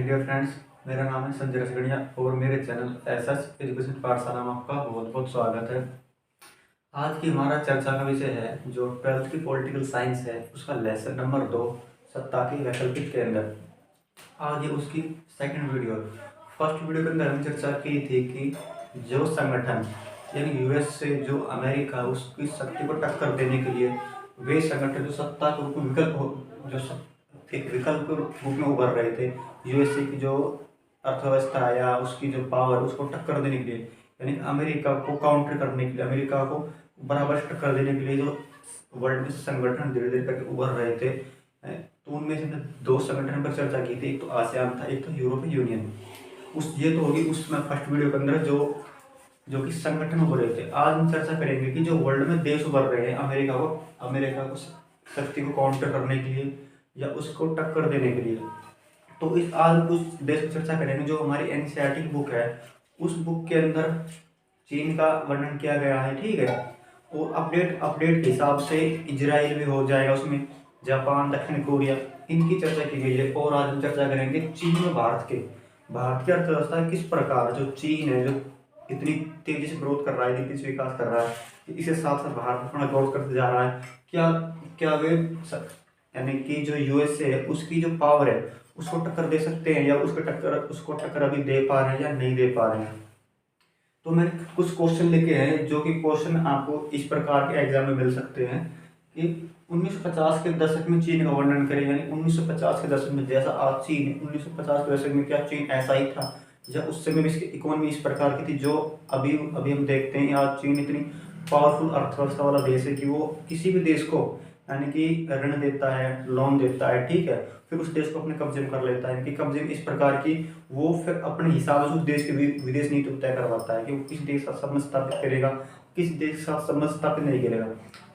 Dear friends, मेरा नाम है संजय रसगढ़िया और मेरे चैनल एसएस एजुकेशन पाठशाला में आपका बहुत बहुत स्वागत है। आज की हमारा चर्चा का विषय है जो 12th की पॉलिटिकल साइंस है, उसका लेसन नंबर 2, सत्ता के वैकल्पिक केंद्र। आज ये उसकी सेकंड वीडियो है। फर्स्ट वीडियो के अंदर हमने चर्चा की थी कि जो संगठन यानी यूएस से जो अमेरिका उसकी शक्ति को टक्कर देने के लिए वे संगठन जो सत्ता के रूप में एक विकल्प के रूप में उभर रहे थे, यूएसए की जो अर्थव्यवस्था या उसकी जो पावर उसको टक्कर देने के लिए, यानी अमेरिका को काउंटर करने के लिए, अमेरिका को बराबर से टक्कर देने के लिए जो वर्ल्ड में संगठन धीरे धीरे करके उभर रहे थे, तो उनमें से दो संगठन पर चर्चा की थी। एक तो आसियान था, एक तो यूरोपीय यूनियन। ये तो होगी उसमें फर्स्ट वीडियो के अंदर जो जो कि संगठन उभर रहे थे। आज हम चर्चा करेंगे कि जो वर्ल्ड में देश उभर रहे हैं अमेरिका को शक्ति को काउंटर करने के लिए या उसको टक्कर देने के लिए। तो इस आज उस देश की चर्चा करेंगे जो हमारी एनसीईआरटी की बुक है। उस बुक के अंदर चीन का वर्णन किया गया है, ठीक है। और अपडेट के हिसाब से इजराइल भी हो जाएगा उसमें, जापान, दक्षिण कोरिया, इनकी चर्चा की गई है। और आज हम चर्चा करेंगे चीन में भारत की अर्थव्यवस्था किस प्रकार जो चीन है जो इतनी तेजी से ग्रोथ कर रहा है, तेजी से विकास कर रहा है, इसके साथ साथ भारत अपना ग्रोथ करते जा रहा है। क्या क्या वे यानी कि जो यूएसए है उसकी जो पावर है उसको टक्कर दे सकते हैं या उसको टक्कर अभी दे पा रहे हैं या नहीं दे पा रहे हैं। तो मैंने कुछ क्वेश्चन लिखे हैं जो कि क्वेश्चन आपको इस प्रकार के एग्जाम में मिल सकते हैं कि 1950 के दशक में चीन का वर्णन करें, यानी 1950 के दशक में जैसा आज चीन है, 1950 के दशक में क्या चीन ऐसा ही था या उस समय में इसकी इकोनॉमी इस प्रकार की थी जो अभी अभी हम देखते हैं। आज चीन इतनी पावरफुल अर्थव्यवस्था वाला देश है कि वो किसी भी देश को यानी कि ऋण देता है, लोन देता है, ठीक है, फिर उस देश को अपने कब्जे में कर लेता है। इनकी कब्जे में इस प्रकार की वो फिर अपने हिसाब से उस देश के विदेश नीति तय करवाता है कि वो किस देश के साथ संबंध स्थापित करेगा, किस देश के साथ संबंध स्थापित नहीं करेगा।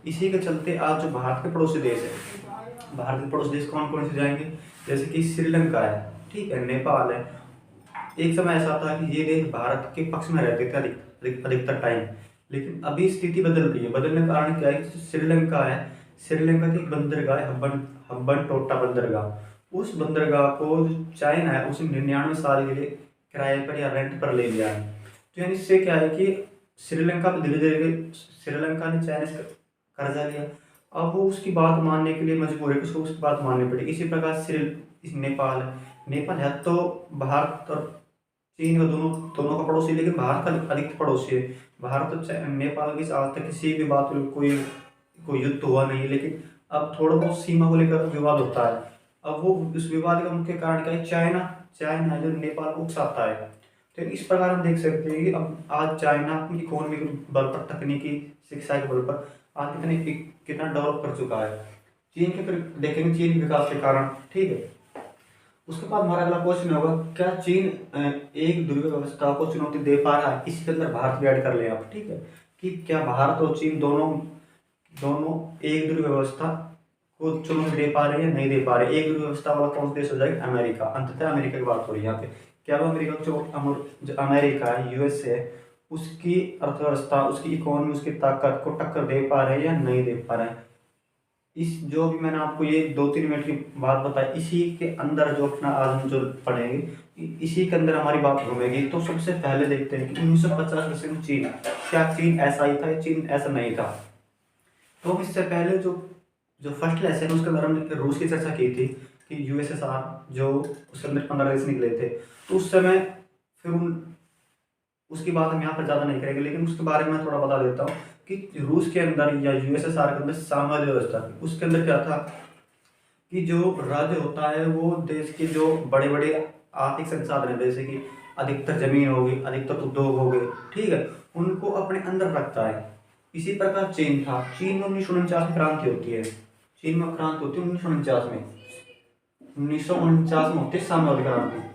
इसी के चलते आज जो भारत के पड़ोसी देश है, भारत के पड़ोसी देश कौन कौन से जाएंगे, जैसे कि श्रीलंका है, ठीक है, नेपाल है। एक समय ऐसा था कि ये देश भारत के पक्ष में रहते थे अधिकतर टाइम, लेकिन अभी स्थिति बदल रही है। बदलने का कारण क्या है, श्रीलंका है, श्रीलंका की एक बंदरगाह है हम्बन टोटा बंदरगाह। उस बंदरगाह को चाइना है उसने 99 साल के लिए किराए पर या रेंट पर ले लिया है। तो यानी इससे क्या है कि श्रीलंका में धीरे धीरे श्रीलंका ने चाइना से कर्जा लिया, अब वो उसकी बात मानने के लिए मजबूर है, उसको उसकी बात माननी पड़ेगी। इसी प्रकार नेपाल है तो भारत और चीन का दोनों का पड़ोसी, लेकिन भारत का अधिक पड़ोसी है। भारत तो नेपाल की आज तक किसी भी बात में कोई युद्ध हुआ नहीं, लेकिन अब थोड़ा बहुत सीमा को लेकर विवाद होता है। अब वो उस विवाद का मुख्य कारण क्या है, चाइना है जो नेपाल को उकसाता है। तो इस प्रकार हम देख सकते हैं कि अब आज चाइना अपनी इकोनॉमी के बल पर, तकनीकी शिक्षा के बल पर आज कितना डेवलप कर चुका है। चीन के फिर देखेंगे चीन विकास के कारण, ठीक है। उसके बाद हमारा अगला क्वेश्चन होगा, क्या चीन एक ध्रुवीय व्यवस्था को चुनौती दे पा रहा है। इसके अंदर भारत भी ऐड कर ले आप, ठीक है, कि क्या भारत और चीन दोनों एक ध्रुवीय व्यवस्था को चुनौती दे पा रहे हैं या नहीं दे पा रहे। एक ध्रुवीय व्यवस्था वाला कौन सा देश हो जाएगा, अमेरिका। अंततः अमेरिका की बात हो रही है यहाँ पे। क्या वो अमेरिका जो अमेरिका है, यूएसए है, उसकी अर्थव्यवस्था, उसकी इकोनॉमी, उसकी ताकत को टक्कर दे पा रहे हैं या नहीं दे पा रहे हैं। इस जो भी मैंने आपको ये 2-3 मिनट की बात बताई, इसी के अंदर जो अपना आज हम जो पढ़ेंगे इसी के अंदर हमारी बात घूमेगी। तो सबसे पहले देखते हैं कि 1950 में चीन, क्या चीन ऐसा ही था या चीन ऐसा नहीं था। तो इससे पहले जो फर्स्ट लेसन उसके अंदर हमने रूस की चर्चा की थी कि यूएसएसआर जो उसके अंदर 15 देश निकले थे। तो उस समय फिर उसकी बात हम यहाँ पर ज़्यादा नहीं करेंगे, लेकिन उसके बारे में थोड़ा बता देता हूँ कि रूस के अंदर या यूएसएसआर के अंदर साम्राज्य व्यवस्था थी। उसके अंदर क्या था कि जो राज्य होता है वो देश के जो बड़े बड़े आर्थिक संसाधन है, जैसे कि अधिकतर जमीन होगी, अधिकतर उद्योग हो गए, ठीक है, उनको अपने अंदर रखता है। इसी प्रकार चीन था। चीन में 1949 में क्रांति होती है, चीन में क्रांति होती है 1949 में, 1949 में होती है साम्यवादी क्रांति।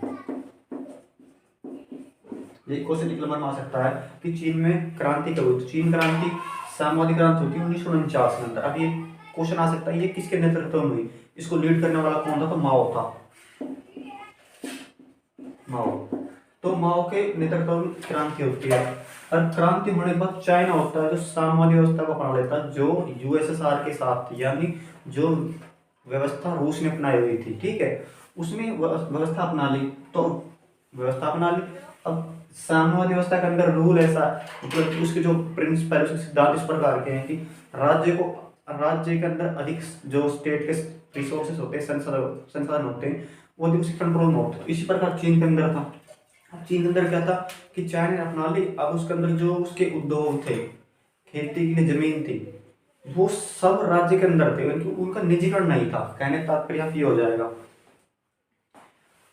ये क्वेश्चन एक नंबर में आ सकता है कि चीन में क्रांति कब हुई। चीन क्रांति साम्यवादी क्रांति होती है 1949 में अंदर। अब ये क्वेश्चन आ सकता है ये किसके नेतृत्व में हुई, इसको लीड करने वाला कौन था, तो माओ था। तो माओ के नेतृत्व में क्रांति होती है। और क्रांति होने के बाद चाइना होता है जो साम्यवादी व्यवस्था को अपना लेता है, जो यूएसएसआर के साथ, यानी जो व्यवस्था रूस ने अपनाई हुई थी, ठीक है। उसने व्यवस्था अपना ली, तो व्यवस्था अपना ली। अब साम्यवादी व्यवस्था के अंदर रूल ऐसा, मतलब कि उसके जो प्रिंसिपल, उसके सिद्धांत इस प्रकार के हैं कि राज्य के अंदर अधिक जो स्टेट के रिसोर्सेस होते हैं, संसाधन होते हैं, वो अधिक उसके कंट्रोल में होते हैं। इसी प्रकार चीन के अंदर था। अब चीन के अंदर क्या था कि चाइना ने अपना ली। अब उसके अंदर जो उसके उद्योग थे, खेती के लिए जमीन थी, वो सब राज्य के अंदर थे, उनका निजीकरण नहीं था। कहने का तात्पर्य ये हो जाएगा।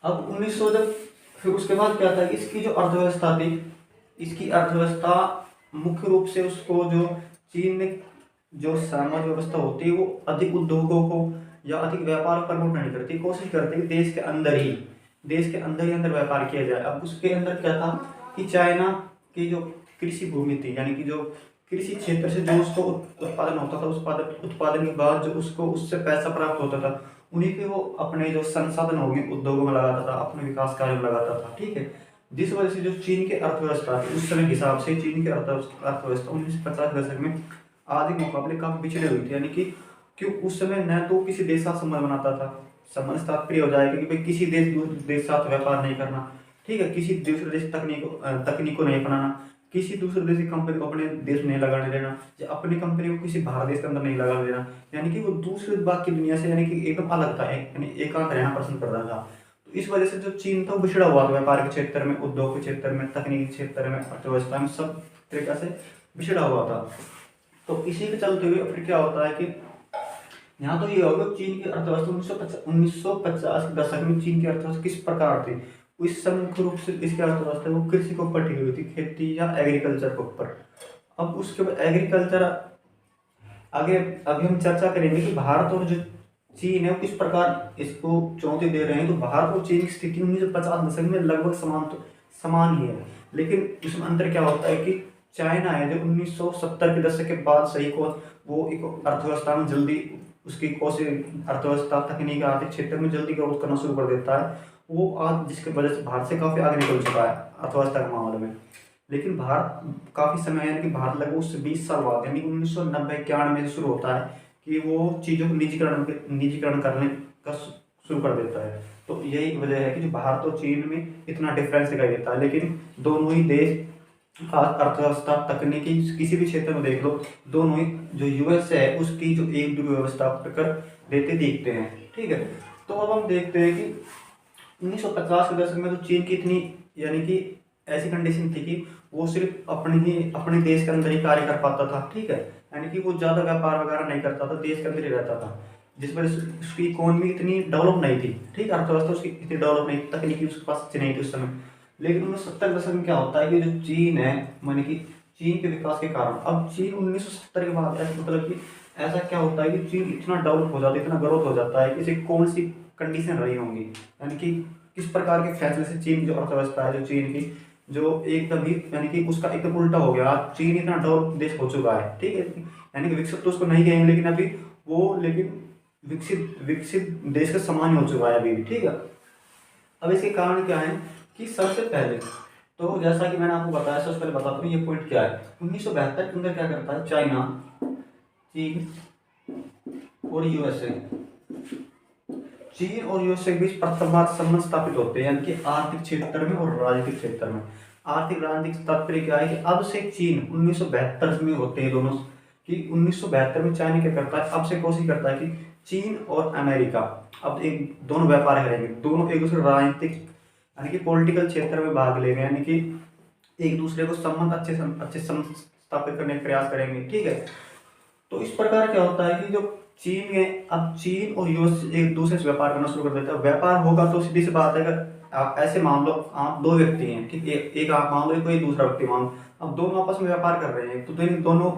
अब 1900 जब, फिर उसके बाद क्या था कि इसकी जो अर्थव्यवस्था थी, इसकी अर्थव्यवस्था मुख्य रूप से उसको जो चीन ने जो सामाजिक व्यवस्था होती है, वो अधिक उद्योगों को या अधिक व्यापार को प्रमोट नहीं करती, कोशिश करती है देश के अंदर ही अंदर व्यापार किया जाए। अब उसके अंदर क्या था कि चाइना की जो कृषि भूमि थी, यानी कि जो कृषि क्षेत्र से जो उसको उत्पादन होता था, उत्पादन के बाद जो उसको उससे पैसा प्राप्त होता था, उन्हीं के वो अपने जो संसाधन हो गए उद्योगों में लगाता था, अपने विकास कार्य में लगाता था, ठीक है। जिस वजह से जो चीन की अर्थव्यवस्था थी, उस समय के हिसाब से चीन की अर्थव्यवस्था 1950 दशक में आज के मुकाबले काफी पिछड़े हुई थी। यानी कि क्यों उस समय न तो किसी देश साथ संबंध बनाता था, संबंध तात्पर्य हो जाएगा कि भाई किसी देश दूसरे देश साथ व्यापार नहीं करना, ठीक है, किसी दूसरे देश तकनीक को नहीं अपनाना, किसी दूसरे देश की कंपनी को अपने देश में नहीं लगाने देना, या अपनी कंपनी को किसी बाहर देश के अंदर नहीं लगाने देना। यानी कि वो दूसरे बाकी दुनिया से यानी कि एकदम अलग था, यानी एकांत रहना पसंद करता था। तो इस वजह से जो चीन था वो बिछड़ा हुआ था, व्यापार के क्षेत्र में, उद्योग के क्षेत्र में, तकनीकी क्षेत्र में, अर्थव्यवस्था में, सब तरीका से बिछड़ा हुआ था। तो इसी के चलते हुए फिर क्या होता है कि यहाँ तो ये होगा चीन की अर्थव्यवस्था 1950 के दशक में चीन की अर्थव्यवस्था किस प्रकार थी। इस समय मुख्य रूप से इसकी अर्थव्यवस्था वो कृषि के ऊपर टिकी हुई थी, खेती या एग्रीकल्चर के ऊपर। अब उसके बाद एग्रीकल्चर आगे अभी हम चर्चा करेंगे कि भारत और जो चीन है वो किस प्रकार इसको चुनौती दे रहे हैं। तो भारत और चीन की स्थिति 1950 दशक में लगभग समान ही है, लेकिन इसमें अंतर क्या होता है कि चाइना है जो 1970 के दशक के बाद सही को वो एक अर्थव्यवस्था में जल्दी उसकी कोशिश, अर्थव्यवस्था तकनीकी आर्थिक क्षेत्र में जल्दी ग्रोथ करना शुरू कर देता है। वो आज जिसके वजह से भारत से काफी आगे निकल चुका है अर्थव्यवस्था के मामले में। लेकिन भारत काफी समय, यानी कि भारत लगभग उससे 20 साल बाद, यानी 1990-91 से शुरू होता है कि वो चीजों को निजीकरण करने का शुरू कर देता है। तो यही वजह है कि जो भारत और चीन में इतना डिफरेंस दिखाई देता है। लेकिन दोनों ही देश अर्थव्यवस्था, तकनीकी, किसी भी क्षेत्र में देख लो, दोनों ही, जो यूएस है उसकी जो एक दूसरी व्यवस्था कर देते दिखते हैं, ठीक है। तो अब हम देखते हैं कि 1950 के दशक में तो चीन की इतनी, यानी कि ऐसी कंडीशन थी कि वो सिर्फ अपने देश के अंदर ही कार्य कर पाता था, ठीक है। यानी कि वो ज्यादा व्यापार वगैरह नहीं करता था, देश के अंदर ही रहता था, जिस वजह से उसकी इकोनॉमी इतनी डेवलप नहीं थी, ठीक है, अर्थव्यवस्था उसकी इतनी डेवलप नहीं, तकनीकी उसके पास अच्छी नहीं थी उस समय। लेकिन 1970 दशक में क्या होता है कि जो चीन है, माने कि चीन के विकास के कारण, अब चीन 1970 के बाद ऐसा, मतलब कि ऐसा क्या होता है कि चीन इतना डेवलप हो जाता है, इतना ग्रोथ हो जाता है कि इसे कौन सी कंडीशन रही होंगी, यानी कि किस प्रकार के फैसले से चीन जो अर्थव्यवस्था है, जो चीन की जो एकदम ही, यानी कि उसका एकदम उल्टा हो गया। आज चीन इतना डेवलप देश हो चुका है, ठीक है, यानी कि विकसित तो उसको नहीं कहेंगे, लेकिन अभी वो, लेकिन विकसित देश का समान हो चुका है अभी भी, ठीक है। अब इसके कारण क्या है कि सबसे पहले तो जैसा कि मैंने आपको बताया, सबसे पहले बताता हूँ ये पॉइंट क्या है। 1972 के अंदर क्या करता है चाइना, चीन और यूएसए, चीन और यूएसए के बीच प्रथम बार संबंध स्थापित होते हैं, यानी कि आर्थिक क्षेत्र में और राजनीतिक क्षेत्र में। आर्थिक राजनीतिक तात्पर्य क्या है कि अब से चीन 1972 में होते हैं दोनों, कि 1972 में चाइना क्या करता है, अब से कोशिश करता है कि चीन और अमेरिका अब एक दोनों व्यापार करेंगे, दोनों एक दूसरे राजनीतिक, यानी कि पॉलिटिकल क्षेत्र में भाग लेंगे, यानी कि एक दूसरे को संबंध अच्छे स्थापित करने का प्रयास करेंगे, ठीक है। तो इस प्रकार क्या होता है कि जो चीन है, अब चीन और यूएस एक दूसरे से व्यापार करना शुरू कर देता है। व्यापार होगा तो सीधी सी बात है, अगर आप ऐसे मान लो आप दो व्यक्ति हैं, ठीक है, एक आप मान लो, कोई दूसरा व्यक्ति मान लो, अब दोनों आपस में व्यापार कर रहे हैं, तो दोनों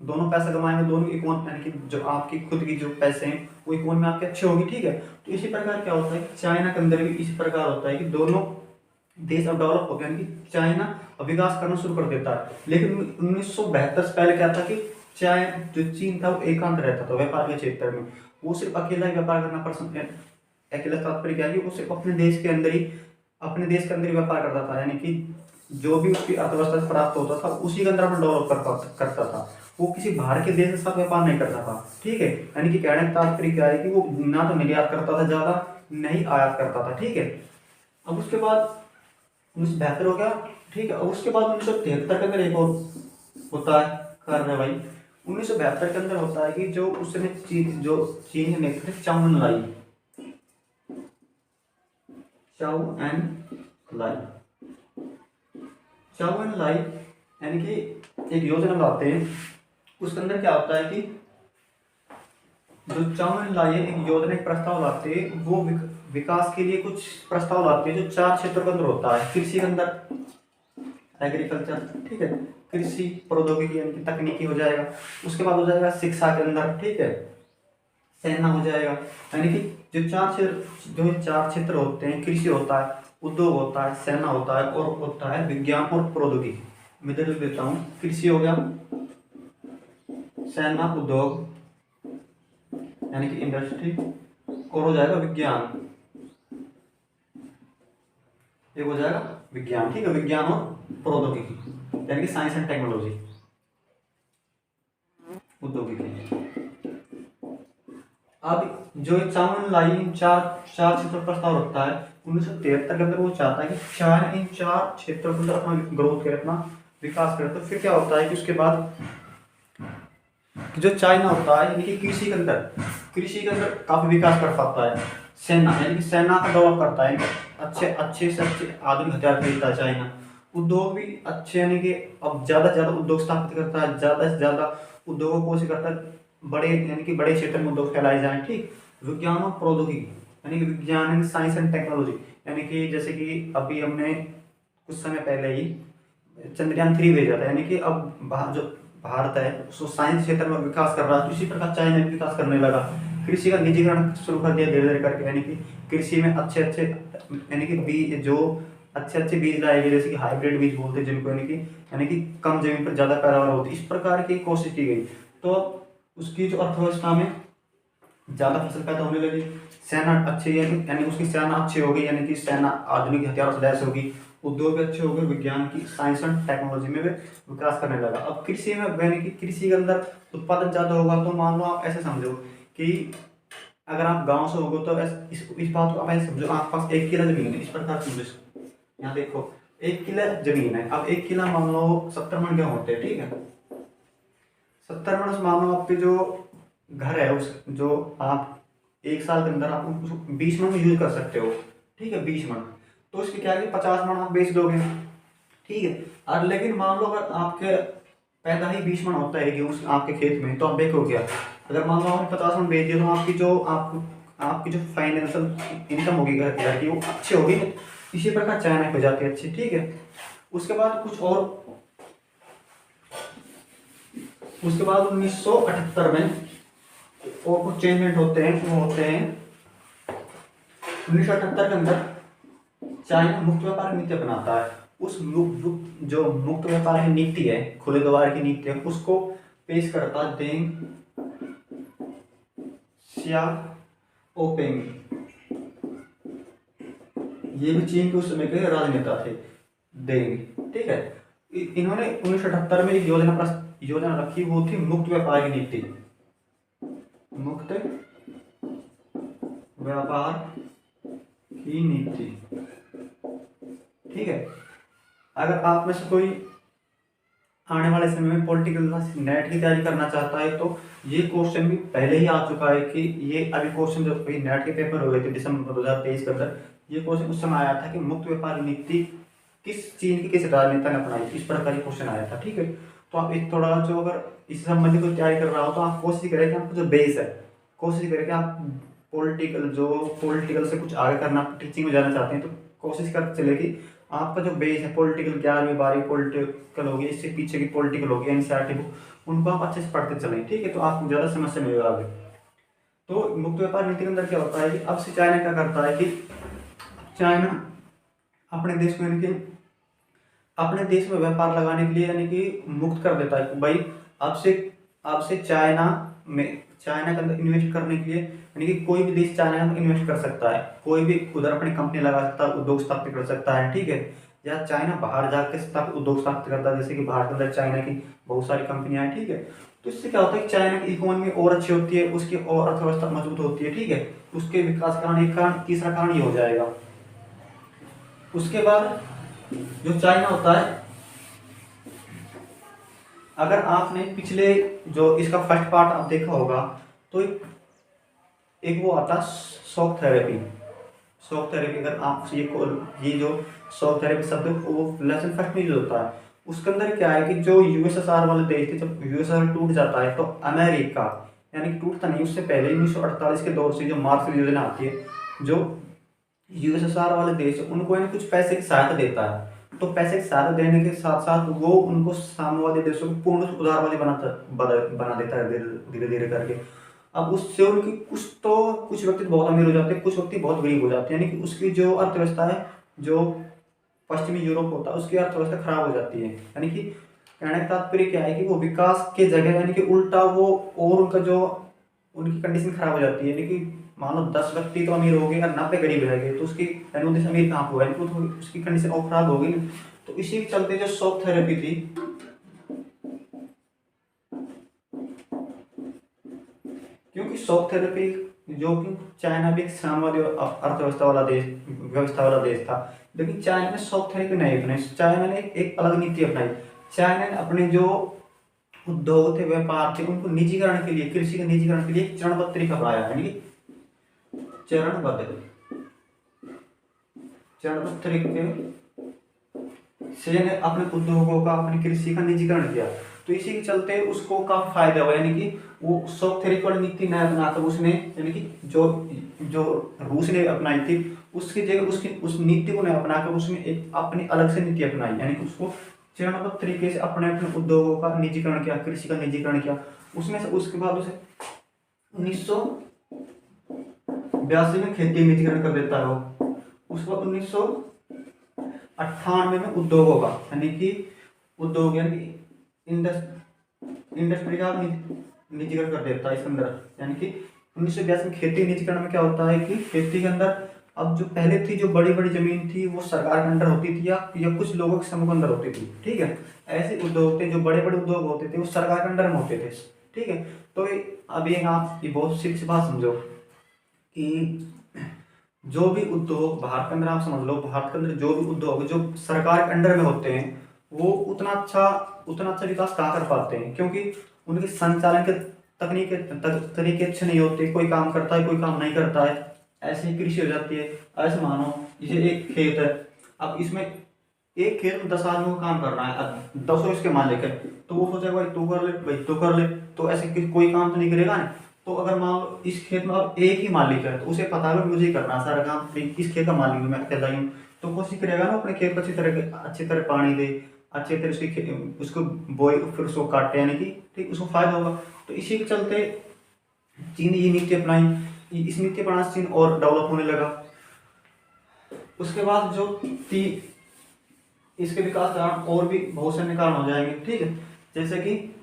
दोनों पैसा कमाएंगे, दोनों इकोनॉमी, यानी कि जो आपकी खुद की जो पैसे हैं वो इकोनॉमी आपकी अच्छी होगी, ठीक है। तो इसी प्रकार क्या होता है कि चाइना के अंदर भी इसी प्रकार होता है कि दोनों देश अब डेवलप हो गया, यानी कि चाइना विकास करना शुरू कर देता है। लेकिन 1972 से पहले क्या था कि चाइना जो चीन था वो एकांत रहता था व्यापार के क्षेत्र में, वो सिर्फ अकेला ही व्यापार करना पसंद, अकेला तात्पर्य क्या है, वो सिर्फ अपने देश के अंदर ही व्यापार करता था, यानी कि जो भी उसकी अर्थव्यवस्था से प्राप्त होता था उसी के अंदर अपना डेवलप करता था। वो किसी बाहर के देश के साथ व्यापार नहीं करता था, ठीक है। यानी कि कहने का तात्पर्य क्या है कि वो ना तो निर्यात करता था ज़्यादा, नहीं आयात करता था, ठीक है। अब उसके बाद 1972 हो गया, ठीक है। अब उसके बाद 1973 के अंदर एक और होता है कार्रवाई। 1972 के अंदर होता है कि जो उसने चीन के नेतृत्व चाउ एन लाई यानी कि एक योजना लाते हैं। उसके अंदर क्या होता है कि जो चाउ एन लाई एक योजना, एक प्रस्ताव लाते हैं, वो विकास के लिए कुछ प्रस्ताव लाते हैं जो 4 क्षेत्रों के अंदर होता है। कृषि के अंदर एग्रीकल्चर, ठीक है, कृषि प्रौद्योगिकी यानी कि तकनीकी हो जाएगा। उसके बाद हो जाएगा शिक्षा के अंदर, ठीक है, सेना हो जाएगा। यानी कि जो 4 क्षेत्र होते हैं, कृषि होता है, उद्योग होता है, सेना होता है और होता है विज्ञान और प्रौद्योगिकी। मैं लिख देता हूँ, कृषि हो गया, सेना, उद्योग यानी कि इंडस्ट्री, और हो जाएगा विज्ञान, एक हो जाएगा विज्ञान, ठीक है, विज्ञान और प्रौद्योगिकी यानी कि साइंस एंड टेक्नोलॉजी, उद्योगिकी। अब जो चाउन लाई चार क्षेत्र प्रस्ताव रखता है 1973 के अंदर, वो चाहता है कि चाइना इन 4 क्षेत्रों के अंदर अपना ग्रोथ करे, अपना विकास करे। तो फिर क्या होता है कि उसके बाद जो चाइना होता है यानी कि कृषि के अंदर काफी विकास कर पाता है। सेना यानी कि सेना का डेवलप करता है, अच्छे से अच्छे आधुनिक हथियार खरीदता है चाइना। उद्योग भी अच्छे यानी कि अब ज्यादा से ज्यादा उद्योग स्थापित करता है, ज्यादा से ज्यादा उद्योगों को कोशिश करता है बड़े यानी कि बड़े क्षेत्र में उद्योग फैलाए जाएं, ठीक। विज्ञान और प्रौद्योगिकी यानी कि विज्ञान एंड साइंस एंड टेक्नोलॉजी यानी कि जैसे कि अभी हमने कुछ समय पहले ही चंद्रयान 3 भेजा था, यानी कि अब जो भारत है उसको साइंस क्षेत्र में विकास कर रहा है, तो इसी प्रकार चाइना भी विकास करने लगा। कृषि का निजीकरण शुरू कर दिया धीरे धीरे करके, यानी कि कृषि में अच्छे यानी कि बीज, जो अच्छे बीज लाए गए, जैसे कि हाइब्रिड बीज बोलते हैं जिनको, यानी कि कम जमीन पर ज्यादा पैदावार होती है, इस प्रकार की कोशिश की गई। तो उसकी जो अर्थव्यवस्था में ज्यादा फसल पैदा होने लगी। सेना अच्छी यानी उसकी सेना अच्छी होगी, यानी कि सेना आधुनिक हथियारों से लैस होगी। उद्योग भी अच्छे हो गए, विज्ञान की, साइंस एंड टेक्नोलॉजी में भी विकास करने लगा। अब कृषि में यानी कि कृषि के अंदर उत्पादन ज्यादा होगा, तो मान लो आप ऐसे समझो कि अगर आप गांव से होगे तो इस बात को आप ऐसे समझो, आपके पास 1 किला जमीन है, इस प्रकार समझो इसको। यहाँ देखो 1 किला जमीन है, अब 1 किला मान लो 70 मन गेहूं होते हैं, ठीक है। 70 मन मान लो आपके जो घर है, उस जो आप 1 साल के अंदर आप 20 मन में यूज कर सकते हो, ठीक है, 20 मन। तो इसके क्या है, 50 मन आप बेच दोगे, ठीक है। और लेकिन मान लो अगर आपके पैदा ही 20 मन होता है गेहूँ आपके खेत में, तो आप देखो क्या, अगर मान लो आपने 50 मन बेच दिया, तो आपकी जो फाइनेंशियल इनकम होगी घर की, वो अच्छी होगी। इसी प्रकार चाइना हो जाती है अच्छी, ठीक है। उसके बाद 1978 में और कुछ चेंजमेंट होते हैं, वो होते हैं 1978 के अंदर चाइना मुक्त व्यापार नीति अपनाता है। उस जो मुक्त व्यापार की नीति है, खुले द्वार की नीति है, उसको पेश करता देंग सियाओपिंग। ये भी चीन के उस समय के राजनेता थे, देंग, ठीक है। इन्होंने 1978 में एक योजना रखी, वो थी मुक्त व्यापार की नीति, मुक्त व्यापार की नीति, ठीक है। अगर आप में से कोई आने वाले समय में पॉलिटिकल नेट की तैयारी करना चाहता है, तो ये क्वेश्चन भी पहले ही आ चुका है कि ये अभी क्वेश्चन जो नेट के पेपर हो गए थे दिसंबर 2023 के अंदर, ये क्वेश्चन उस समय आया था कि मुक्त व्यापार नीति चीन की किस राजनेता ने अपनाई, इस प्रकार की क्वेश्चन आया था, ठीक है। तो आप एक थोड़ा जो अगर इस संबंधित कोई तैयारी कर रहा हो, तो आप कोशिश करें कि आपको जो बेस है, कोशिश करें कि आप पॉलिटिकल से कुछ आगे करना, टीचिंग में जाना चाहते हैं, तो कोशिश कर चले कि आपका जो बेस है पॉलिटिकल, 11वीं 12वीं पॉलिटिकल होगी, इससे पीछे की पॉलिटिकल होगी, एनसीईआरटी बुक, उनको आप अच्छे से पढ़ते चलें, ठीक है। तो आपको ज़्यादा समस्या नहीं होगा आगे। तो मुक्त व्यापार नीति के अंदर क्या होता है कि अब से चाइना क्या करता है कि चाइना अपने देश को यानी कि अपने देश में व्यापार लगाने के लिए यानी कि मुक्त कर देता है, भाई आपसे चाइना के अंदर इन्वेस्ट करने के लिए, यानी कि कोई भी देश चाइना के अंदर इन्वेस्ट कर सकता है, कोई भी उधर अपनी कंपनी लगा सकता है, उद्योग स्थापित कर सकता है, ठीक है। या चाइना बाहर जाकर उद्योग स्थापित करता है, जैसे कि भारत के अंदर चाइना की बहुत सारी कंपनियां हैं, ठीक है। तो इससे क्या होता है कि चाइना की इकोनॉमी और अच्छी होती है, उसकी और अर्थव्यवस्था मजबूत होती है, ठीक है। उसके विकास का कारण, एक कारण, तीसरा कारण ये हो जाएगा। उसके बाद जो चाइना होता है, अगर आपने पिछले जो इसका फर्स्ट पार्ट आप देखा होगा, तो एक वो आता शॉक थेरेपी। शॉक थेरेपी, अगर आप ये जो शॉक थेरेपी शब्द वो लेसन फर्स्ट में यूज होता है। उसके अंदर क्या है कि जो यूएसएसआर वाले देश थे, जब यूएसएसआर टूट जाता है तो अमेरिका, यानी कि टूटता नहीं, उससे पहले 1948 के दौर से जो मार्शल योजना आती है, जो यूएसएसआर वाले देश उनको यानी कुछ पैसे की सहायता देता है। तो पैसे की सहायता देने के साथ साथ वो उनको सामने वाले देशों को पूर्ण उदारवादी बना देता है धीरे धीरे करके। अब उससे उनकी कुछ व्यक्ति बहुत अमीर हो जाते हैं, कुछ व्यक्ति बहुत गरीब हो जाते हैं, यानी कि उसकी जो अर्थव्यवस्था है, जो पश्चिमी यूरोप होता है, उसकी अर्थव्यवस्था खराब हो जाती है। यानी कि कहने का तात्पर्य क्या है कि वो विकास के जगह यानी कि उल्टा वो, और उनका जो उनकी कंडीशन खराब हो जाती है। यानी कि मान लो 10 व्यक्ति तो अमीर हो गए और 90 गरीब रह गए, तो उसकी यानी वो देश अमीर कहाँ हुआ, यानी तो उसकी कंडीशन और खराब हो गई। तो इसी के चलते जो शॉक थेरेपी थी, क्योंकि शॉक थेरेपी, जो कि चाइना भी एक साम्यवादी व्यवस्था वाला देश था, लेकिन चाइना ने शॉक थेरेपी नहीं अपनाई। चाइना ने एक अलग नीति अपनाई। चाइना ने अपने जो उद्योग थे, व्यापार थे, उनको निजीकरण के लिए, कृषि के निजीकरण के लिए चरणबद्ध तरीका अपनाया, यानी चरणबद्ध तरीके से ने अपने उद्योगों का, अपनी कृषि का निजीकरण किया। तो इसी के चलते उसको काफी फायदा हुआ, यानी कि वो शॉक थेरेपी वाली नीति न अपनाकर उसने, यानी कि जो रूस ने अपनाई थी, उसकी जगह उस नीति को न अपनाकर उसने एक अपनी अलग से नीति अपनाई, यानी कि उसको चरणबद्ध तरीके से अपने उद्योगों का निजीकरण किया, कृषि का निजीकरण किया। उसमें से उसके बाद उसे 1982 में खेती निजीकरण कर देता है। उसके बाद 1998 में उद्योगों का, यानी कि उद्योग यानी इंडस्ट्री का निजीकरण कर देता है इसके अंदर। यानी कि 1982 में खेती निजीकरण में क्या होता है कि खेती के अंदर अब जो पहले थी, जो बड़ी बड़ी जमीन थी, वो सरकार के अंदर होती थी या कुछ लोगों के समूह के अंदर होती थी, ठीक है। ऐसे उद्योग थे, जो बड़े बड़े उद्योग होते थे, वो सरकार के अंदर में होते थे, ठीक है। तो अब ये आप ये बहुत सीधी सी बात समझो कि जो भी उद्योग भारत के अंदर, आप समझ लो भारत के अंदर जो भी उद्योग जो सरकार के अंडर में होते हैं, वो उतना अच्छा विकास कहाँ कर पाते हैं, क्योंकि उनके संचालन के तरीके अच्छे नहीं होते। कोई काम करता है, कोई काम नहीं करता है, ऐसे ही कृषि हो जाती है। ऐसे मानो जैसे एक खेत है, अब इसमें एक खेत में 10 आदमी को काम करना है, अब 10 इसके मालिक है, तो वो सोचेगा भाई तू कर ले, भाई तू कर ले, तो ऐसे कोई काम तो नहीं करेगा ना। तो अगर मान लो इस खेत में अब एक ही मालिक है, तो उसे पता है मुझे ही करना है सारा काम, इस खेत का मालिक हूं मैं, अकेला ही हूँ, तो कोशिश करेगा ना अपने खेत को अच्छी तरह पानी दे, अच्छी तरह उसको बोए, फिर उसको काटे, यानी कि ठीक उसको फायदा होगा। तो इसी के चलते चीन ये नीति अपनाई। इस नीति अपनाने से चीन और डेवलप होने लगा। उसके बाद जो इसके विकास कारण और भी बहुत से कारण हो जाएंगे, ठीक है। जैसे कि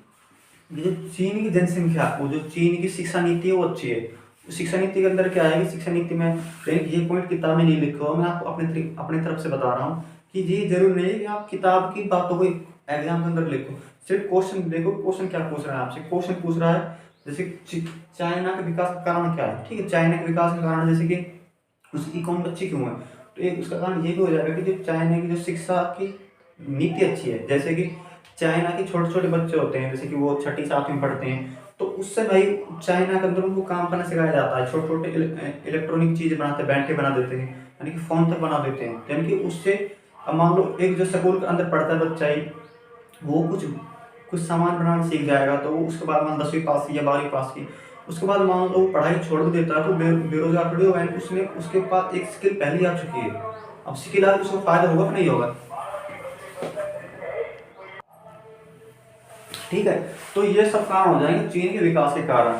जो चीन की जनसंख्या, वो जो चीन की शिक्षा नीति है वो अच्छी है। शिक्षा नीति के अंदर क्या है कि शिक्षा नीति में ये पॉइंट किताब में नहीं लिखा हुआ, मैं आपको अपनी तरफ से बता रहा हूँ कि ये जरूर नहीं है कि आप किताब की बातों को एग्जाम के अंदर लिखो। सिर्फ क्वेश्चन देखो, क्वेश्चन क्या पूछ रहा है आपसे। क्वेश्चन पूछ रहा है जैसे चाइना के विकास का कारण क्या है, ठीक है। चाइना के विकास का कारण जैसे कि उसकी इकोनॉमी अच्छी क्यों है, तो एक उसका कारण ये भी हो जाएगा कि जो चाइना की जो शिक्षा की नीति अच्छी है। जैसे कि चाइना के छोटे छोटे बच्चे होते हैं, जैसे कि वो 6ठी 7वीं में पढ़ते हैं, तो उससे भाई चाइना के अंदर उनको काम करना सिखाया जाता है। छोटे छोटे इलेक्ट्रॉनिक चीज़ें बनाते हैं, बैटरी बना देते हैं, यानी कि फ़ोन तक बना देते हैं। यानी कि उससे अब मान लो एक जो स्कूल के अंदर पढ़ता है बच्चा ही, वो कुछ सामान बनाना सीख जाएगा, तो वो उसके बाद मान 10वीं पास की या 12वीं पास की, उसके बाद मान लो पढ़ाई छोड़ भी देता है, तो बेरोजगार थोड़ी होगा, उसने उसके पास एक स्किल पहले आ चुकी है। अब स्किल आ उसको फायदा होगा कि नहीं होगा, ठीक है। तो ये सब कारण हो जाएंगे चीन के विकास के कारण।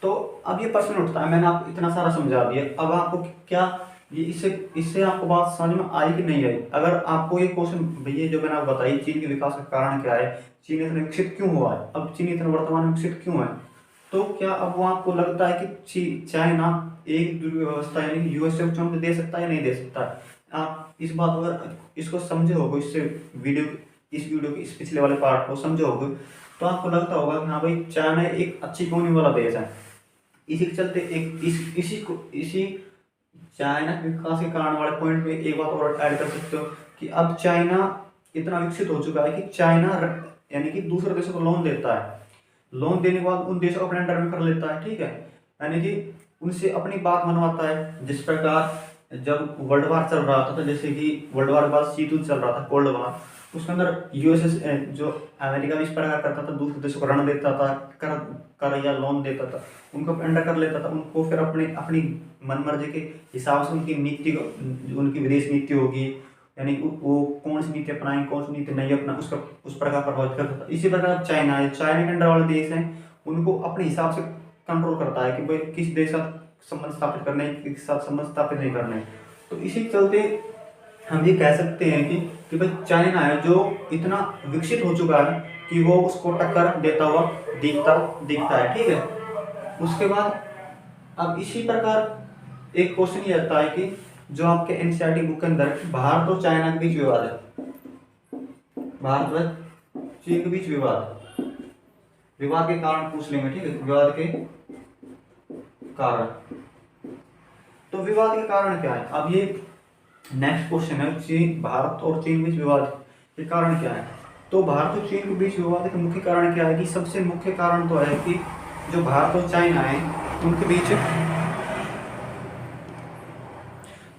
तो अब ये प्रश्न उठता है, मैंने आपको इतना सारा समझा दिया, अब आपको क्या ये इससे इससे आपको बात समझ में आई कि नहीं आई। अगर आपको ये क्वेश्चन भैया जो मैंने आपको बताई, चीन के विकास का कारण क्या है, चीन इतना विकसित क्यों हुआ है, अब चीन इतना वर्तमान में विकसित क्यों है, तो क्या अब वो आपको लगता है कि चाइना एक व्यवस्था यानी कि यूएसए को चुनौती दे सकता है या नहीं दे सकता है। आप इस बात अगर इसको समझे होगे, इससे वीडियो इस वीडियो के इस पिछले वाले पार्ट को समझे होगे, तो आपको लगता होगा कि हाँ भाई चाइना एक अच्छी इकोनॉमी वाला देश है। इसी के चलते एक इसी चाइना के विकास के कारण वाले पॉइंट में एक बात और ऐड कर सकते हो कि अब चाइना इतना विकसित हो चुका है कि चाइना यानी कि दूसरे देशों को लोन देता है। लोन देने के बाद उन देशों को अपने अंडर में कर लेता है, ठीक है, यानी कि उनसे अपनी बात मनवाता है। जिस प्रकार जब वर्ल्ड वार चल रहा था, तो जैसे कि वर्ल्ड वार के बाद शीत युद्ध चल रहा था, कोल्ड वार, उसके अंदर यूएसएस जो अमेरिका भी इस प्रकार करता था, दूसरे देशों को ऋण देता था, कर या लोन देता था, उनको अंडर कर लेता था, उनको फिर अपनी मनमर्जी के हिसाब से उनकी नीति, उनकी विदेश नीति होगी, यानी वो कौन सी नीति अपनाएंगे, कौन सी नीति नहीं अपना, उसका उस प्रकार प्रभावित करता था। इसी प्रकार चाइना है, चाइना के अंडर वाले देश हैं, उनको अपने हिसाब से कंट्रोल करता है कि भाई किस देश के साथ संबंध स्थापित करने, किस साथ संबंध स्थापित नहीं करने। तो इसी चलते हम ये कह सकते हैं कि भाई चाइना है जो इतना विकसित हो चुका है कि वो उसको टक्कर देता हुआ दिखता है, ठीक है। उसके बाद अब इसी प्रकार एक क्वेश्चन ये आता है कि जो आपके एनसीईआरटी बुक के अंदर भारत और चाइना के बीच विवाद है, भारत व चीन के बीच विवाद के कारण पूछ लेंगे, ठीक है, विवाद के कारण। तो विवाद के कारण क्या है, अब ये नेक्स्ट क्वेश्चन है, भारत और चीन के बीच विवाद के कारण क्या है। तो भारत और चीन के बीच विवाद के मुख्य कारण क्या है कि सबसे मुख्य कारण तो है कि जो भारत और चाइना है उनके बीच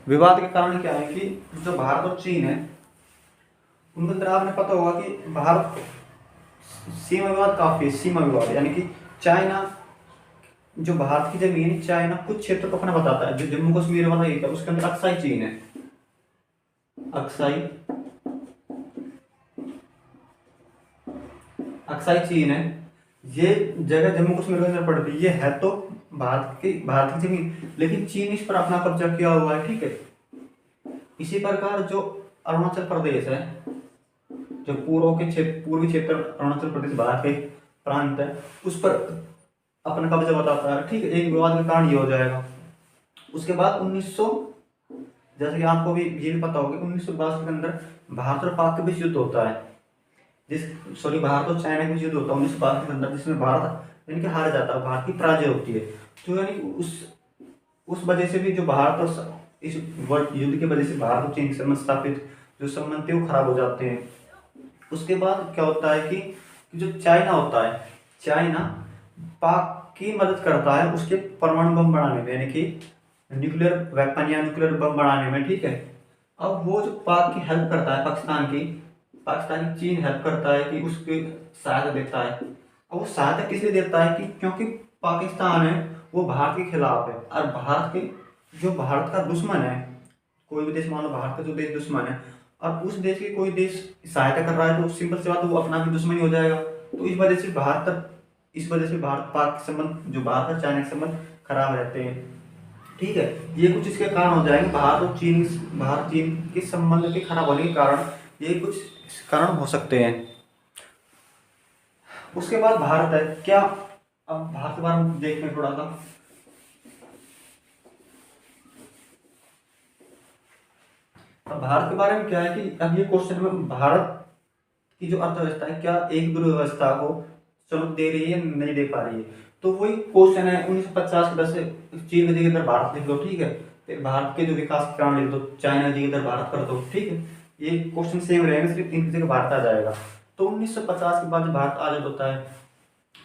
विवाद के कारण क्या है कि जो भारत और चीन है उनके अंदर आपने पता होगा कि भारत सीमा विवाद काफी है, सीमा विवाद, यानी कि चाइना जो भारत की जमीन, चाइना कुछ क्षेत्र को अपना बताता है, जो जम्मू कश्मीर वाला एरिया उसके अंदर अक्साई चीन है, अक्साई चीन है। ये जगह जम्मू कश्मीर के अंदर पड़ती है, ये है तो भारत की जमीन, लेकिन चीन इस पर अपना कब्जा किया हुआ है, ठीक है। इसी प्रकार जो अरुणाचल प्रदेश है, जो पूर्वी क्षेत्र अरुणाचल प्रदेश भारत के प्रांत है, उस पर अपना कब्जा बताता है, ठीक है। एक विवाद के कारण ये हो जाएगा। उसके बाद 1900, जैसे कि आपको भी ये भी पता होगा, 1962 के अंदर भारत और पाक के बीच युद्ध होता है, भारत और चाइना के बीच युद्ध होता है 1962 के अंदर, जिसमें भारत यानी कि हार जाता है, भारत की पराजय होती है। तो यानी उस वजह से भी जो भारत और इस युद्ध की वजह से भारत और चीन के संबंध स्थापित जो संबंध थे वो खराब हो जाते हैं। उसके बाद क्या होता है कि जो चाइना होता है, चाइना पाक की मदद करता है उसके परमाणु बम बनाने में, यानी कि न्यूक्लियर वेपन या न्यूक्लियर बम बनाने में, ठीक है। अब वो जो पाक की हेल्प करता है, पाकिस्तानी चीन हेल्प करता है कि उसकी सहायता देता है। और वो सहायता किस लिए देता है कि क्योंकि पाकिस्तान है वो भारत के खिलाफ है, और भारत का दुश्मन है, कोई भी देश मान लो भारत का जो देश दुश्मन है, अब उस देश के कोई देश सहायता कर रहा है तो सिंपल सी बात है वो अपना भी दुश्मन ही हो जाएगा। तो इस वजह से भारत पाक के संबंध, जो भारत और चाइना के संबंध खराब रहते हैं, ठीक है। ये कुछ इसके कारण हो जाएंगे, भारत चीन के संबंध के खराब होने के कारण ये कुछ कारण हो सकते हैं। उसके बाद भारत है क्या, अब भारत के बारे में देखते हैं थोड़ा सा। अब भारत के बारे में क्या है कि अब ये क्वेश्चन में भारत की जो अर्थव्यवस्था है क्या एक व्यवस्था को चमक दे रही है, नहीं दे पा रही है। तो वही क्वेश्चन है 1950 के दस से चीन की जगह इधर भारत लिख दो, ठीक है, फिर भारत के जो विकास के कारण लिख दो, चाइना की इधर भारत कर दो, ठीक है। ये क्वेश्चन सेम रहेगा, सिर्फ इनकी जगह भारत आ जाएगा। तो 1950 के बाद जब भारत आजाद होता है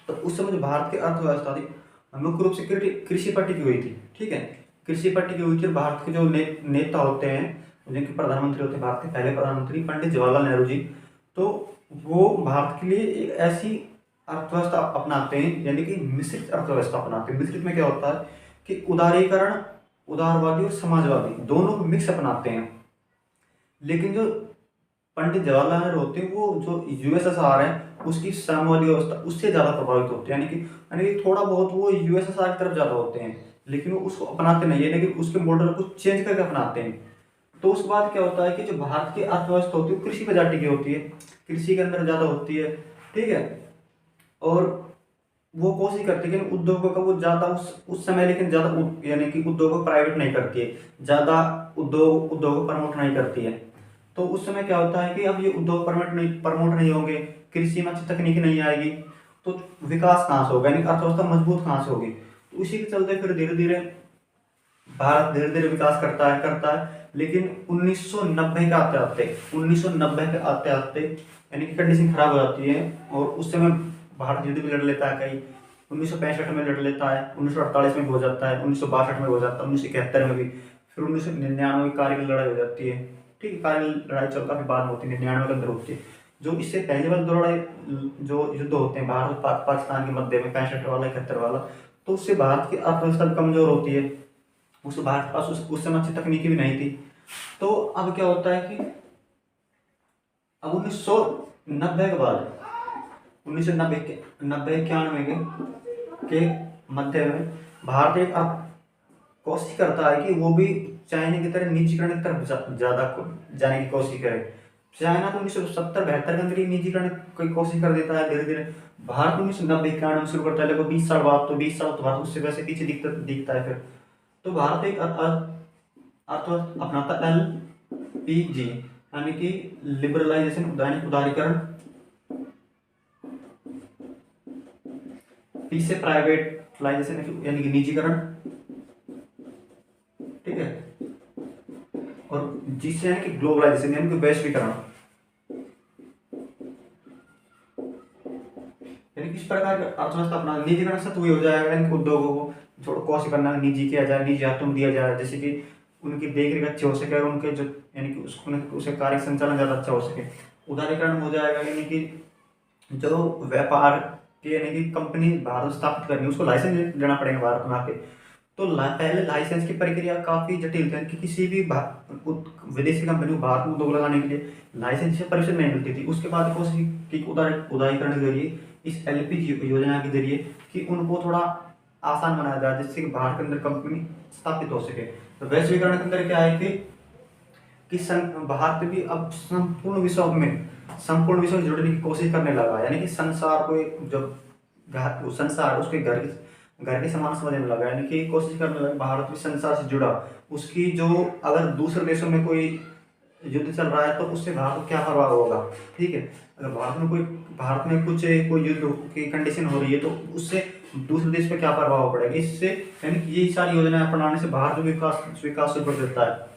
तो उस समय जो भारत की अर्थव्यवस्था थी मुख्य रूप से कृषि पर टिकी हुई थी, ठीक है, कृषि पर टिकी हुई थी। भारत के जो नेता होते हैं, जिनके प्रधानमंत्री होते हैं, भारत के पहले प्रधानमंत्री पंडित जवाहरलाल नेहरू जी, तो वो भारत के लिए एक ऐसी अर्थव्यवस्था अपनाते हैं, यानी कि मिश्रित अर्थव्यवस्था अपनाते हैं। मिश्रित में क्या होता है कि उदारीकरण, उदारवादी और समाजवादी दोनों मिक्स अपनाते हैं। लेकिन जो पंडित जवाहरलाल नेहरू होते हैं वो जो यूएसएसआर है उसकी साम्यवादी व्यवस्था उससे ज़्यादा प्रभावित होते हैं, यानी कि थोड़ा बहुत वो यूएसएसआर की तरफ ज़्यादा होते हैं, लेकिन वो उसको अपनाते नहीं है, लेकिन उसके मॉडल को चेंज करके अपनाते हैं। तो उसके बाद क्या होता है कि जो भारत की अर्थव्यवस्था होती है वो कृषि पर ज़्यादा टिकी होती है, कृषि के अंदर ज़्यादा होती है, ठीक है। और वो कोशिश करती है कि उद्योगों का वो ज़्यादा उस समय, लेकिन ज़्यादा यानी कि उद्योगों को प्राइवेट नहीं करती है, ज़्यादा उद्योग को प्रमोट नहीं करती है। तो उस समय क्या होता है कि अब ये उद्योग प्रमोट नहीं होंगे, कृषि में अच्छी तकनीक नहीं आएगी, तो विकास कहाँ से होगा, यानी अर्थव्यवस्था मजबूत कहाँ से होगी। तो इसी के चलते फिर धीरे धीरे भारत धीरे धीरे विकास करता है, लेकिन 1990 के आते आते 1990 के आते आते यानी कि कंडीशन खराब हो जाती है, और उस समय भारत धीरे धीरे लड़ लेता है, कहीं 1965 में लड़ लेता है, 1948 में भी हो जाता है, 1962 में हो जाता है, 1971 में भी, फिर 1999 की कारगिल लड़ाई हो जाती है। ठीक है, कारगिल लड़ाई चल काफी बाद में होती है, 99 के अंदर होती है। जो इससे पहले वाले दो लड़ाई, जो युद्ध होते हैं भारत और पाकिस्तान के मध्य में, 65 वाला 71 वाला, तो उससे भारत की अर्थव्यवस्था भी कमजोर होती है, उस भारत के पास उस समय अच्छी तकनीकी भी नहीं थी। तो अब क्या होता है कि अब 1990 के बाद, 1990 के 91 के मध्य में भारत एक कोशिश करता है कि वो भी चाइना की तरह निजीकरण की तरफ ज्यादा जाने की कोशिश करे। चाइना तो 1970-72 के अंदर ही निजीकरण की कोशिश कर देता है धीरे धीरे। भारत 1990-91 में शुरू करता है, लगभग 20 साल बाद, तो 20 साल तो भारत उससे वैसे पीछे दिखता है फिर। तो भारत एक अर्थव्यवस्था अपनाता LPG, यानी कि लिबरलाइजेशन, उदारीकरण, पी से प्राइवेटलाइजेशन यानी कि निजीकरण, ठीक है, और जिससे यानी कि ग्लोबलाइजेशन यानी कि वैश्वीकरण, यानी किस प्रकार का अर्थव्यवस्था अपना निजीकरण से तो वही हो जाएगा, यानी कि उद्योगों को थोड़ा कोशिश करना निजी किया जाए, निजी हाथों में दिया जाए, जैसे कि उनकी देख रेख अच्छी हो सके, और उनके जो यानी कि उसके कार्य संचालन ज़्यादा अच्छा हो सके। उदारीकरण हो जाएगा, यानी कि जो व्यापार के यानी कि कंपनी भारत स्थापित करनी है उसको लाइसेंस लेना पड़ेगा भारत में आके। तो पहले लाइसेंस की प्रक्रिया काफ़ी जटिल थी, कि किसी भी विदेशी कंपनी को भारत में उद्योग लगाने के लिए लाइसेंस या परमिशन नहीं मिलती थी। उसके बाद कोशिश की उदारीकरण के जरिए, इस LPG योजना के जरिए, कि उनको थोड़ा आसान बनाया जाए, जिससे कि भारत के अंदर कंपनी स्थापित हो सके। तो वैश्वीकरण के अंदर क्या है कि भारत भी अब संपूर्ण विश्व से जुड़ने की कोशिश करने लगा, यानी कि संसार को जो संसार उसके घर के समान समझने लगा, यानी कि कोशिश करने लगा भारत भी संसार से जुड़ा। उसकी जो अगर दूसरे देशों में कोई युद्ध चल रहा है तो उससे भारत को क्या प्रभाव होगा, ठीक है। अगर भारत में कुछ कोई युद्ध की कंडीशन हो रही है तो उससे दूसरे देश पे क्या प्रभाव पड़ेगा, इससे यानी कि ये सारी योजनाएं अपनाने से भारत विकास शुरू कर देता है।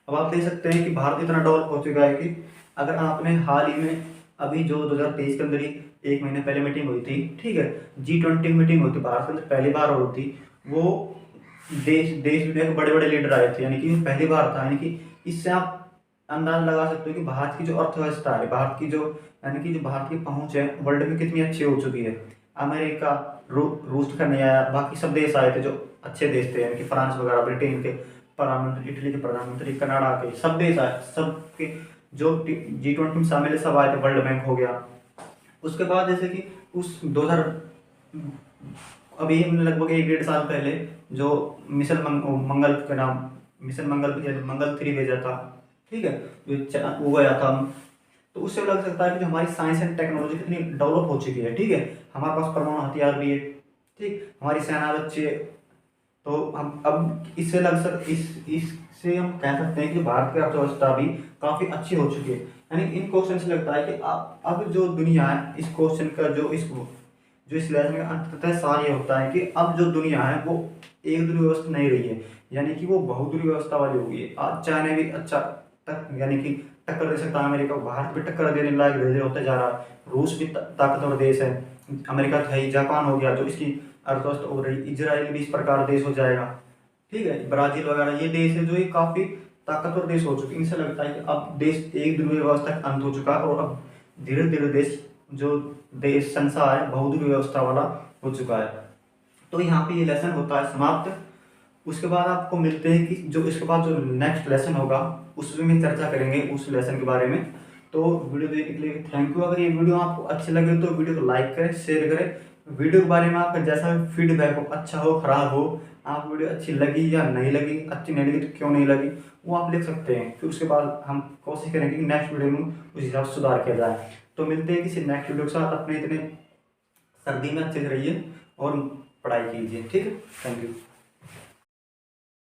अब आप देख सकते हैं कि भारत इतना डेवलप हो चुका है कि अगर आपने हाल ही में अभी जो 2023 के अंदर ही 1 महीने पहले मीटिंग हुई थी, ठीक है, G20 मीटिंग हुई थी भारत के अंदर, पहली बार हो रही थी। वो देश दुनिया के बड़े बड़े लीडर आए थे, यानी कि पहली बार था, यानी कि इससे आप अंदाजा लगा सकते हो कि भारत की जो अर्थव्यवस्था है, भारत की जो यानी कि जो भारत की पहुंच है वर्ल्ड में कितनी अच्छी हो चुकी है। अमेरिका रूस करने आया, बाकी सब देश आए थे जो अच्छे देश थे, यानी कि फ्रांस वगैरह, ब्रिटेन के प्रधानमंत्री, इटली के प्रधानमंत्री, कनाडा के सब देश आए, सब के जो G20 में शामिल है सब आए थे, वर्ल्ड बैंक हो गया। उसके बाद जैसे कि उस 2000 अभी हमने लगभग 1-1.5 साल पहले जो मंगल के नाम मिशन मंगल 3 भेजा था, ठीक है, जो वो गया था। तो उससे लग सकता है कि हमारी साइंस एंड टेक्नोलॉजी कितनी डेवलप हो चुकी है, ठीक है, हमारे पास परमाणु हथियार भी है, ठीक, हमारी सेना अच्छी है। तो हम अब इससे इससे हम कह सकते हैं कि भारत की अर्थव्यवस्था भी काफी अच्छी हो चुकी है। यानी इन क्वेश्चन से लगता है कि अब जो दुनिया है, इस क्वेश्चन का जो इस लेसन का अंततः सार ये होता है कि अब जो दुनिया है वो एक ध्रुव व्यवस्था नहीं रही है, यानी कि वो बहुध्रुव व्यवस्था वाली हो गई है। आज चाइना भी अच्छा यानी कि टक्कर दे सकता है अमेरिका को, भारत भी टक्कर देने लायक धीरे धीरे होता जा रहा है। रूस भी ताकतवर देश है, अमेरिका था ही, जापान हो गया जो इसकी अर्थव्यवस्था हो रही, इजराइल भी इस प्रकार देश हो जाएगा, ठीक है, ब्राजील वगैरह ये देश है जो ये काफी ताकतवर देश हो चुके हैं। इनसे लगता है कि अब देश एक ध्रुवीय व्यवस्था का अंत हो चुका है, और अब धीरे धीरे देश संसार है बहुध्रुवीय व्यवस्था वाला हो चुका है। तो यहाँ पे ये लेसन होता है समाप्त। उसके बाद आपको मिलते हैं कि जो इसके बाद जो नेक्स्ट लेसन होगा उसमें हम चर्चा करेंगे उस लेसन के बारे में। तो वीडियो देखने के लिए थैंक यू। अगर ये वीडियो आपको अच्छी लगे तो वीडियो को लाइक करें, शेयर करें। वीडियो के बारे में आपका जैसा फीडबैक हो, अच्छा हो खराब हो, आप वीडियो अच्छी लगी या नहीं लगी, अच्छी नहीं लगी तो क्यों नहीं लगी, वो आप लिख सकते हैं। फिर उसके बाद हम कोशिश करेंगे कि नेक्स्ट वीडियो में उस हिसाब से सुधार किया जाए। तो मिलते हैं किसी नेक्स्ट वीडियो के साथ। अपने इतने सर्दी में अच्छे से रहिए और पढ़ाई कीजिए। ठीक है, थैंक यू।